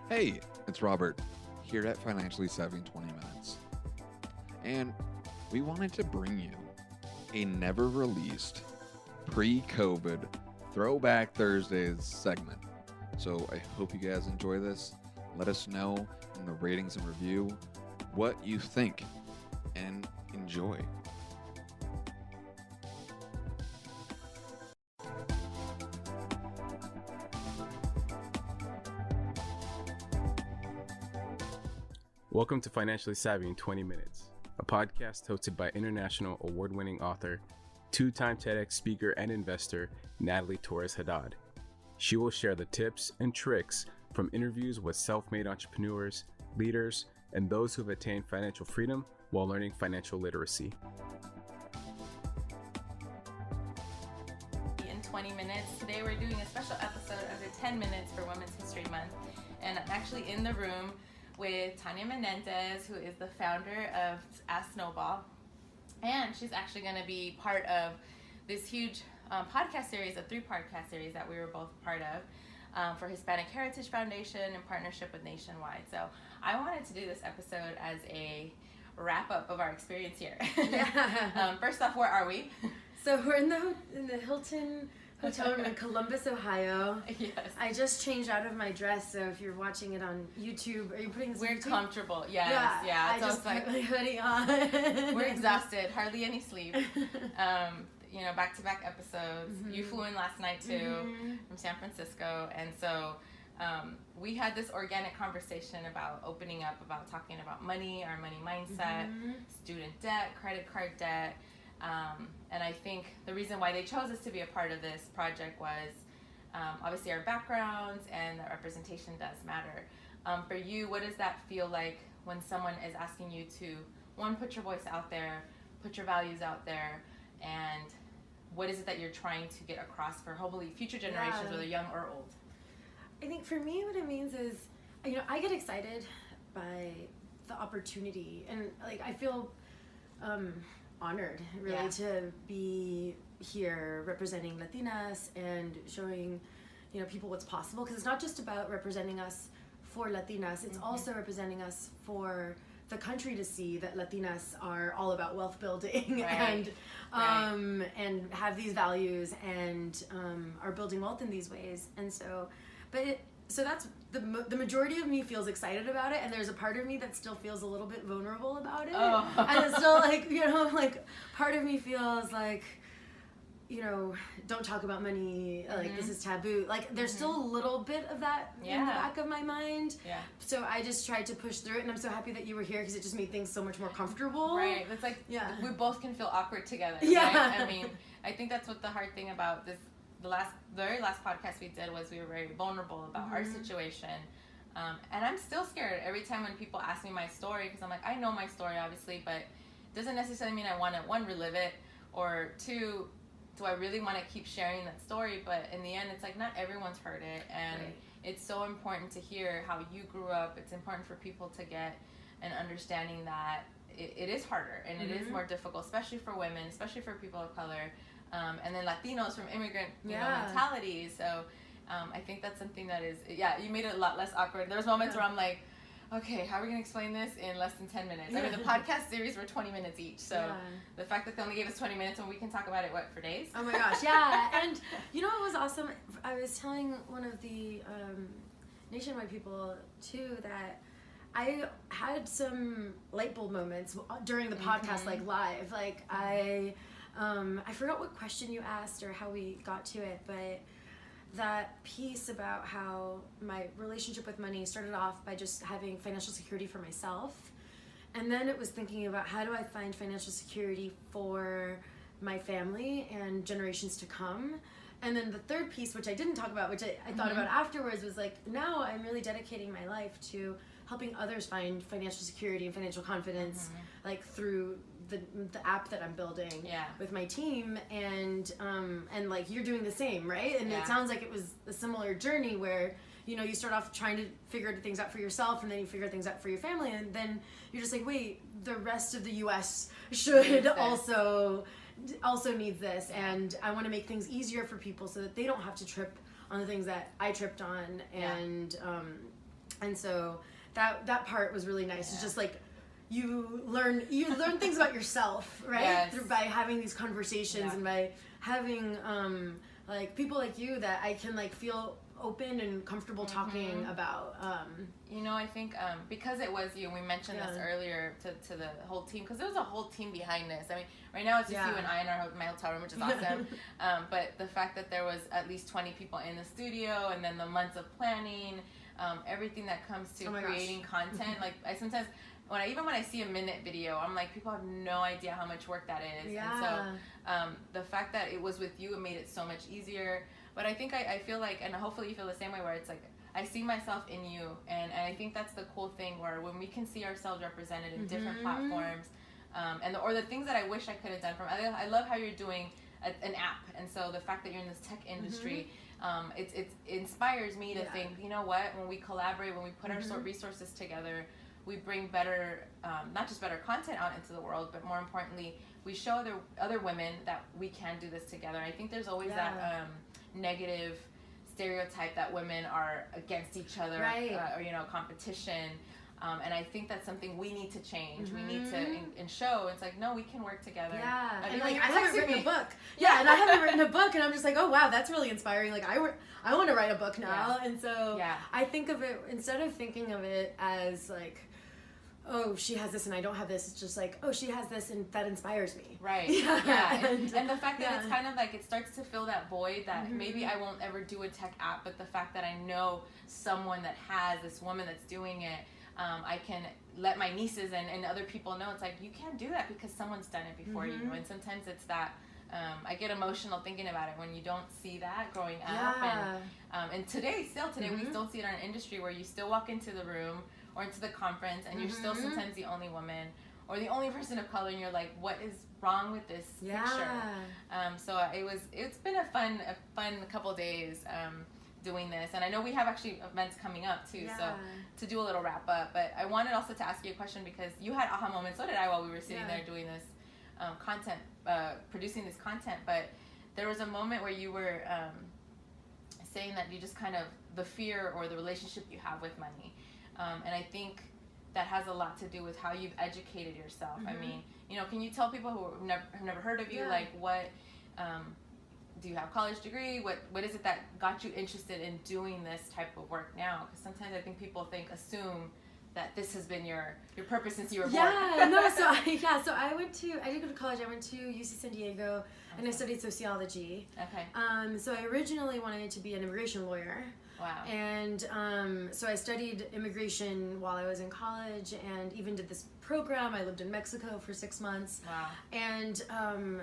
Hey, it's Robert here at Financially Savvy in 20 Minutes. And we wanted to bring you a never released pre-COVID Throwback Thursdays segment. So I hope you guys enjoy this. Let us know in the ratings and review what you think and enjoy. Welcome to Financially Savvy in 20 Minutes, a podcast hosted by international award-winning author, two-time TEDx speaker and investor, Natalie Torres-Haddad. She will share the tips and tricks from interviews with self-made entrepreneurs, leaders, and those who have attained financial freedom while learning financial literacy. In 20 minutes, today we're doing a special episode under 10 minutes for Women's History Month, and I'm actually in the room with Tanya Mendez, who is the founder of Snowball, and she's actually going to be part of this huge podcast series, a 3-podcast series that we were both part of for Hispanic Heritage Foundation in partnership with Nationwide. So I wanted to do this episode as a wrap-up of our experience here. Yeah. First off, where are we? So we're in the Hilton Hotel in Columbus, Ohio. Yes. I just changed out of my dress, so if you're watching it on YouTube, are you putting this on We're YouTube? comfortable. Yes, Yeah. I So just it's like, put my hoodie on. we're exhausted, hardly any sleep. Back-to-back episodes. Mm-hmm. You flew in last night too from San Francisco, and so we had this organic conversation about opening up, about talking about money, our money mindset, student debt, credit card debt. And I think the reason why they chose us to be a part of this project was obviously our backgrounds, and the representation does matter. For you, what does that feel like when someone is asking you to, one, put your voice out there, put your values out there, and what is it that you're trying to get across for hopefully future generations, whether young or old? I think for me what it means is, I get excited by the opportunity, and I feel honored really to be here representing Latinas and showing people what's possible, because it's not just about representing us for Latinas, it's also representing us for the country to see that Latinas are all about wealth building and have these values and are building wealth in these ways. And so that's the majority of me feels excited about it, and there's a part of me that still feels a little bit vulnerable about it. And it's still part of me feels like, don't talk about money, this is taboo. There's still a little bit of that in the back of my mind. Yeah. So I just tried to push through it, and I'm so happy that you were here because it just made things so much more comfortable. Right. It's we both can feel awkward together. Yeah. Right? I think that's what the hard thing about this. The very last podcast we did was we were very vulnerable about our situation. And I'm still scared every time when people ask me my story, because I'm like, I know my story, obviously, but it doesn't necessarily mean I want to, one, relive it, or two, do I really want to keep sharing that story? But in the end, it's not everyone's heard it. And it's so important to hear how you grew up. It's important for people to get an understanding that it is harder and it is more difficult, especially for women, especially for people of color. And then Latinos from immigrant mentality. So I think that's something that is, you made it a lot less awkward. There was moments where I'm like, okay, how are we going to explain this in less than 10 minutes? The podcast series were 20 minutes each. So the fact that they only gave us 20 minutes and we can talk about it, for days? Oh my gosh, yeah. And what was awesome? I was telling one of the Nationwide people too that I had some light bulb moments during the podcast, live. I forgot what question you asked or how we got to it, but that piece about how my relationship with money started off by just having financial security for myself, and then it was thinking about how do I find financial security for my family and generations to come. And then the third piece, which I didn't talk about, which I thought about afterwards, was now I'm really dedicating my life to helping others find financial security and financial confidence, through the app that I'm building with my team, and you're doing the same, right? And it sounds like it was a similar journey where you start off trying to figure things out for yourself, and then you figure things out for your family, and then you're just wait, the rest of the U.S. should also needs this, and I want to make things easier for people so that they don't have to trip on the things that I tripped on, and And so that part was really nice. Yeah. It's just like you learn things about yourself, right? Yes. By having these conversations, Yeah. and by having like people like you that I can like feel open and comfortable talking about. You know, I think because it was you, we mentioned this earlier to the whole team, because there was a whole team behind this. I mean, right now it's just you and I in my hotel room, which is awesome. But the fact that there was at least 20 people in the studio, and then the months of planning, everything that comes to creating content. Like I sometimes, when I see a minute video, I'm like, people have no idea how much work that is. Yeah. And so the fact that it was with you, it made it so much easier. But I think I feel like, and hopefully you feel the same way, where it's like, I see myself in you. And I think that's the cool thing, where when we can see ourselves represented in different platforms, or the things that I wish I could have done I love how you're doing an app. And so the fact that you're in this tech industry, it inspires me to think, you know what, when we collaborate, when we put our resources together, we bring better, not just better content out into the world, but more importantly, we show other women that we can do this together. I think there's always that negative stereotype that women are against each other, or you know, competition. And I think that's something we need to change. We need to and show. It's like, no, we can work together. Yeah, and like, I haven't written a book. Yeah, and I haven't written a book, and I'm just like, oh wow, that's really inspiring. Like I want to write a book now, and so I think of it, instead of thinking of it as like, oh, she has this and I don't have this, it's just like, oh, she has this and that inspires me. Right. Yeah. And the fact that it's kind of like, it starts to fill that void that maybe I won't ever do a tech app, but the fact that I know someone that has this woman that's doing it, I can let my nieces and other people know. It's like, you can't do that because someone's done it before you. And sometimes it's that, I get emotional thinking about it when you don't see that growing up. And today we still see it in our industry, where you still walk into the room or into the conference, and you're still sometimes the only woman or the only person of color, and you're like, what is wrong with this picture? So it's been a fun couple of days doing this, and I know we have actually events coming up too, so to do a little wrap up. But I wanted also to ask you a question, because you had aha moments, so did I, while we were sitting there doing this content, producing this content. But there was a moment where you were saying that you just kind of, the fear or the relationship you have with money. And I think that has a lot to do with how you've educated yourself. I mean, you know, can you tell people who have never heard of you, like, what, do you have a college degree? What is it that got you interested in doing this type of work now? Because sometimes I think people assume that this has been your purpose since you were born. So I did go to college. I went to UC San Diego, and I studied sociology. So I originally wanted to be an immigration lawyer. Wow. And so I studied immigration while I was in college, and even did this program. I lived in Mexico for 6 months. Wow. And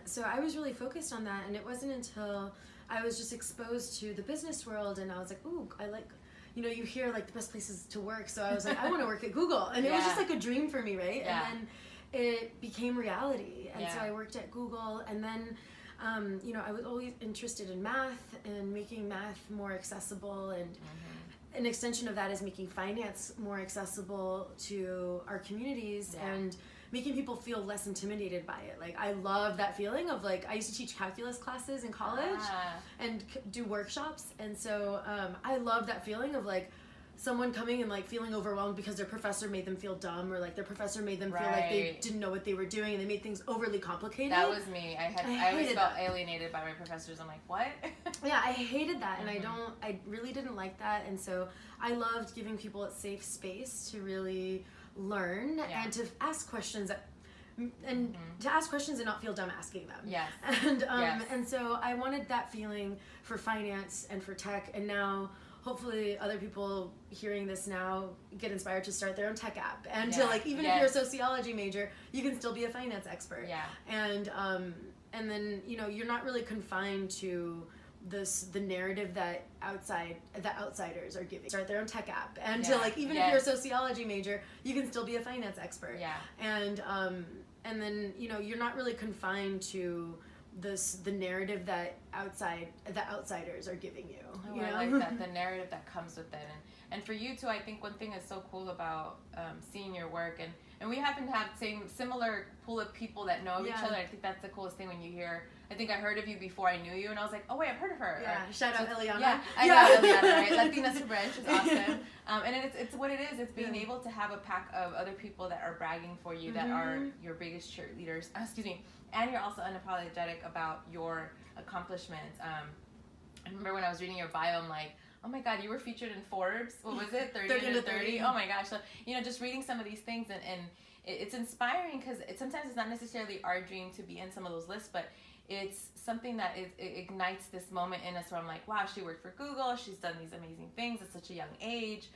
so I was really focused on that, and it wasn't until I was just exposed to the business world, and I was like, ooh, I like, you know, you hear like the best places to work. So I was like, I want to work at Google. And it was just like a dream for me, right? Yeah. And then it became reality. And so I worked at Google, and then you know, I was always interested in math and making math more accessible, and an extension of that is making finance more accessible to our communities and making people feel less intimidated by it. Like, I love that feeling of, like, I used to teach calculus classes in college and do workshops, and so I love that feeling of, like, someone coming and like feeling overwhelmed because their professor made them feel dumb, or like their professor made them feel like they didn't know what they were doing, and they made things overly complicated. That was me. I always felt alienated by my professors. I'm like, what? Yeah, I hated that, and I really didn't like that, and so I loved giving people a safe space to really learn and to ask questions and to ask questions and not feel dumb asking them. Yes. And so I wanted that feeling for finance and for tech, and now hopefully other people hearing this now get inspired to start their own tech app, and to like, even if you're a sociology major, you can still be a finance expert. And then, you know, you're not really confined to the narrative that outsiders are giving. Start their own tech app, and to like, even if you're a sociology major, you can still be a finance expert. And then, you know, you're not really confined to the narrative that outsiders are giving you. I like that, the narrative that comes with it, And for you too, I think one thing is so cool about seeing your work, and we happen to have similar pool of people that know each other. I think that's the coolest thing when you hear. I think I heard of you before I knew you, and I was like, oh wait, I've heard of her. Yeah, shout out Eliana. Yeah, I know Eliana, right? Latina Super, she's awesome. And it's what it is. It's being able to have a pack of other people that are bragging for you, that are your biggest cheerleaders. And you're also unapologetic about your accomplishments. I remember when I was reading your bio, I'm like, oh my God, you were featured in Forbes. What was it? 30 to 30. Oh my gosh. So, just reading some of these things and it's inspiring because sometimes it's not necessarily our dream to be in some of those lists, but it's something that it ignites this moment in us where I'm like, wow, she worked for Google. She's done these amazing things at such a young age.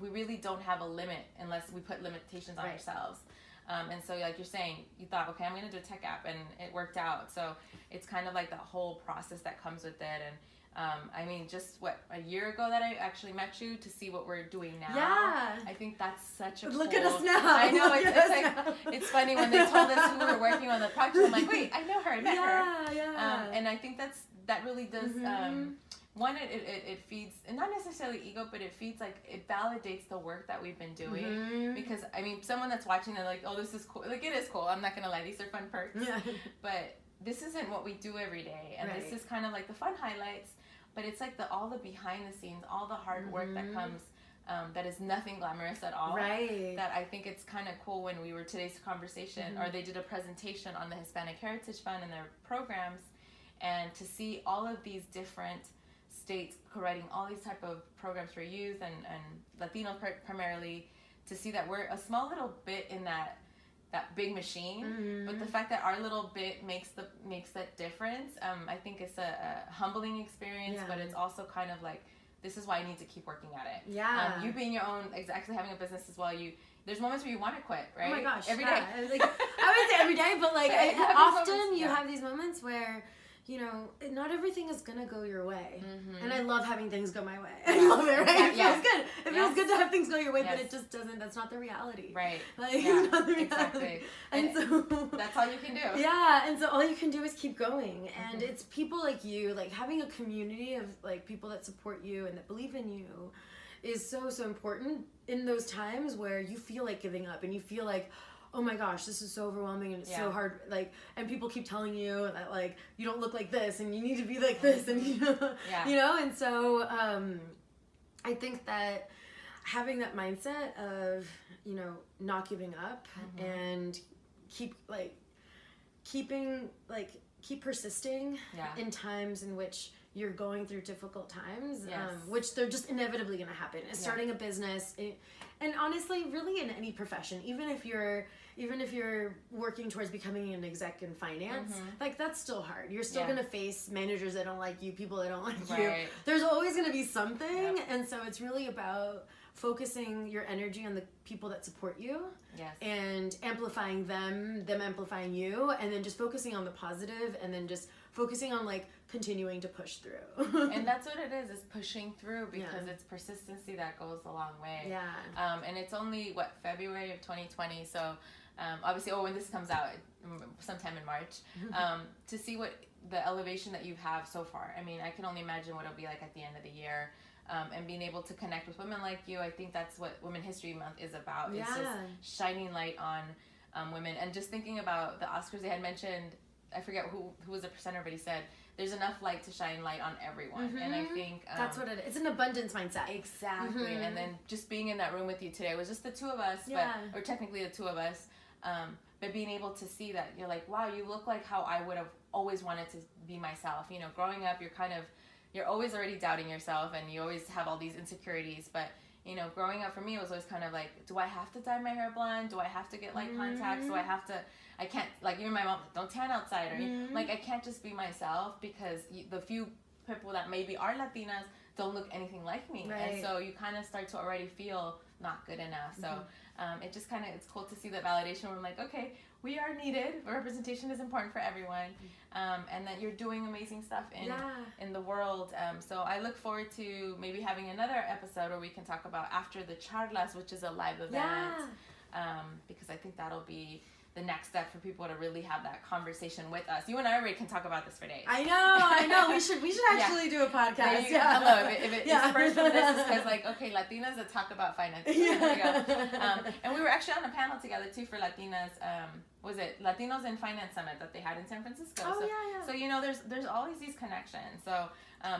We really don't have a limit unless we put limitations on ourselves. And so like you're saying, you thought, okay, I'm going to do a tech app, and it worked out. So it's kind of like the whole process that comes with it. And just a year ago that I actually met you to see what we're doing now. Yeah. I think that's such a Look at us now. I know. It's funny when they told us who we were working on the project. I'm like, wait, I know her. I met her. Yeah. And I think that really does, one, it feeds, and not necessarily ego, but it feeds, it validates the work that we've been doing. Because, someone that's watching, they're like, oh, this is cool. Like, it is cool. I'm not going to lie. These are fun perks. Yeah. But this isn't what we do every day. And this is kind of like the fun highlights. But it's like all the behind the scenes, all the hard work that comes, that is nothing glamorous at all. Right. That I think it's kind of cool when we were today's conversation, or they did a presentation on the Hispanic Heritage Fund and their programs, and to see all of these different states providing all these type of programs for youth and Latinos primarily, to see that we're a small little bit in that big machine, but the fact that our little bit makes that difference, I think it's a humbling experience, but it's also kind of like, this is why I need to keep working at it. Yeah. You being your own, actually having a business as well, there's moments where you want to quit, right? Oh my gosh. Every day. I wouldn't say every day, but often you have these moments where, not everything is going to go your way. And I love having things go my way. I love it, right? It feels good. It feels good to have things go your way, but it just doesn't. That's not the reality. Right. It's not the reality. Exactly. And so that's all you can do. Yeah. And so all you can do is keep going. And it's people like you, having a community of people that support you and that believe in you is so, so important in those times where you feel like giving up and you feel like, oh my gosh, this is so overwhelming and it's so hard. And people keep telling you that you don't look like this and you need to be like this, and and so I think that having that mindset of not giving up and keep persisting in times in which you're going through difficult times, which they're just inevitably going to happen. Starting a business, and honestly, really in any profession, even if you're working towards becoming an exec in finance, that's still hard. You're still going to face managers that don't like you, people that don't like you. There's always going to be something, and so it's really about focusing your energy on the people that support you, and amplifying them amplifying you, and then just focusing on the positive, and then just focusing on continuing to push through. And that's what it is pushing through, because it's persistency that goes a long way. Yeah. And it's only February of 2020, so obviously when this comes out sometime in March, to see what the elevation that you have so far. I can only imagine what it'll be like at the end of the year. And being able to connect with women like you, I think that's what Women History Month is about. It's just shining light on women. And just thinking about the Oscars, they had mentioned, I forget who was the presenter, but he said there's enough light to shine light on everyone. And I think that's what it is. It's an abundance mindset. Exactly. And then just being in that room with you today was just the two of us, or technically the two of us, but being able to see that you're like, wow, you look like how I would have always wanted to be myself. Growing up, you're always already doubting yourself, and you always have all these insecurities. But, growing up for me, it was always kind of like, do I have to dye my hair blonde? Do I have to get light contacts? Do I have to, I can't, even my mom, don't tan outside. Or I can't just be myself, because the few people that maybe are Latinas don't look anything like me. Right. And so you kind of start to already feel not good enough. So it just kind of, it's cool to see that validation where I'm like, okay, we are needed. Representation is important for everyone. And that you're doing amazing stuff in the world. So I look forward to maybe having another episode where we can talk about after the Charlas, which is a live event. Because I think that'll be the next step for people to really have that conversation with us. You and I already can talk about this for days. I know. We should actually do a podcast. Yeah. Hello. If it spurs from this, it's because like, okay, Latinas that talk about finances. Yeah. There we go. And we were actually on a panel together too for Latinas. Was it Latinos in Finance Summit that they had in San Francisco? Oh, so, yeah. So, you know, there's always these connections. So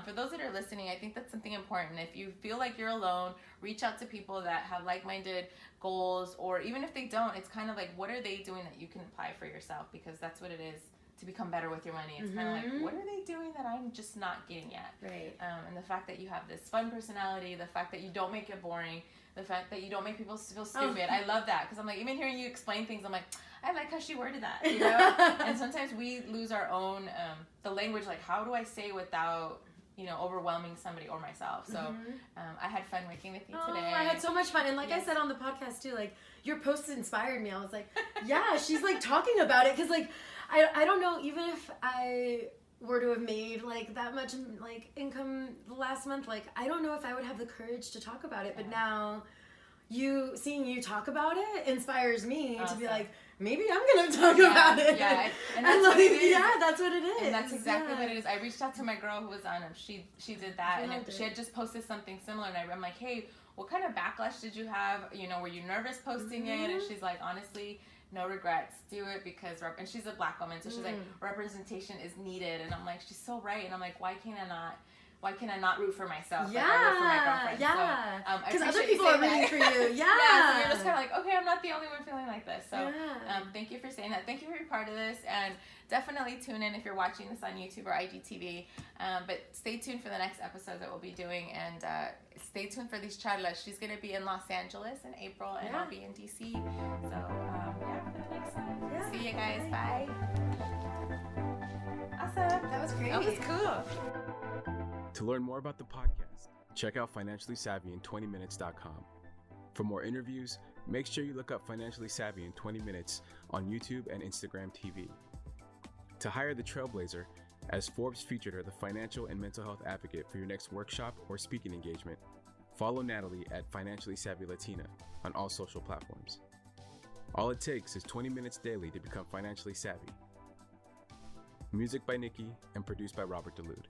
for those that are listening, I think that's something important. If you feel like you're alone, reach out to people that have like-minded goals, or even if they don't, it's kind of like, what are they doing that you can apply for yourself? Because that's what it is to become better with your money. It's kind of like, what are they doing that I'm just not getting yet? Right. And the fact that you have this fun personality, the fact that you don't make it boring, the fact that you don't make people feel stupid. I love that, because I'm like, even hearing you explain things, I'm like, I like how she worded that, you know? And sometimes we lose our own, the language, like, how do I say without, you know, overwhelming somebody or myself? So I had fun working with you today. I had so much fun. And like I said on the podcast too, like, your posts inspired me. I was like, yeah, she's like talking about it. Because like, I don't know, even if I were to have made like that much like income last month, like, I don't know if I would have the courage to talk about it. But now seeing you talk about it inspires me to be like, maybe I'm gonna talk about it. Yeah, and that's what it is. Yeah, that's what it is. And that's exactly what it is. I reached out to my girl who was on him. She did that, and she had just posted something similar. And I'm like, hey, what kind of backlash did you have? You know, were you nervous posting it? And she's like, honestly, no regrets. Do it because, and she's a Black woman, so she's like, representation is needed. And I'm like, she's so right. And I'm like, why can I not root for myself? Yeah, like I root for my girlfriend. yeah. Because So, other people are rooting for you. Yeah. Yeah, so you're just kind of like, okay, I'm not the only one feeling like this. So thank you for saying that. Thank you for being part of this. And definitely tune in if you're watching this on YouTube or IGTV. But stay tuned for the next episode that we'll be doing. And stay tuned for these charlas. She's going to be in Los Angeles in April, and I'll be in DC. So, for the next time. Yeah. See you guys. Bye. Awesome. That was great. That was cool. To learn more about the podcast, check out Financially Savvy in 20minutes.com. For more interviews, make sure you look up Financially Savvy in 20 Minutes on YouTube and Instagram TV. To hire the Trailblazer, as Forbes featured her the financial and mental health advocate for your next workshop or speaking engagement, follow Natalie at Financially Savvy Latina on all social platforms. All it takes is 20 minutes daily to become financially savvy. Music by Nikki and produced by Robert DeLude.